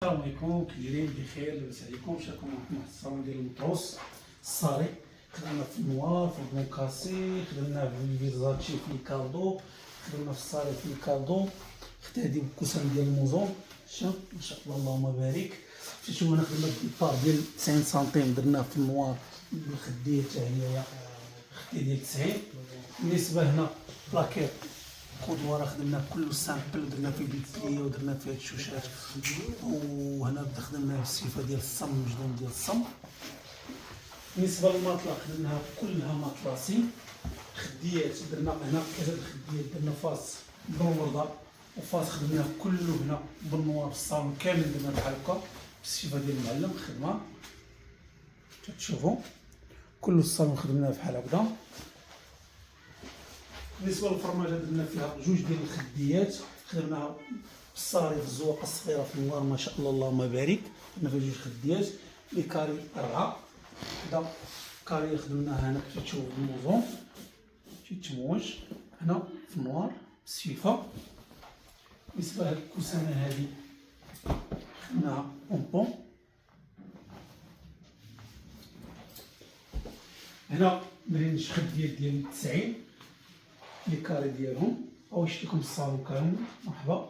السلام عليكم، كي دايرين؟ بخير، لاباس عليكم؟ واش راكم معكم واحد الصالون ديال المطروس الصاري. خدمنا في النوار، في البونكاسي، خدمنا في الفيرزاتشي، في الكاردو، خدمنا في الصاري، في الكاردو. خدت هادي بالكوسان ديال الموزون، شوف ما شاء الله اللهم بارك. شوفوا هنا خدمنا بالبار ديال 90 سنتيم، درناه في النوار بالخديه حتى هي خديه ديال 90. بالنسبه هنا بلاكيت كودوار خدمنا كله سامبل، درنا فيه بالبليه ودرنا فيه هاد الشوشات. وهنا بدا خدمنا بالسيفه ديال الصم، مجدون ديال الصم. بالنسبه للماطله خدمناها كلها ماطلاسي خديات، درنا هنا كذا الخديات درنا فاس بالورده وفاس خدمناه كله هنا بالنوار. الصالون كامل درنا بحال هكا بالسيفه ديال المعلم خدمه كتشوفوا كل الصالون خدمناه بحال هكذا. بالنسبه للفرماجه درنا فيها جوج ديال الخديات، خدمناها بالصاري في الزواقه الصغيره في النوار ما شاء الله اللهم بارك. درنا فيها جوج خديات لي كاري 4 هدا كاري خدمناها هنا كيف تشوفوا بالموزون تيتموج هنا في النوار بالسيفه. بالنسبه لهاد الكوسانه هادي خدمناها بونبون. هنا درنا شي خديات ديال 90 لي كاري ديالهم. او يشتي لكم الصالون كامل مرحبا.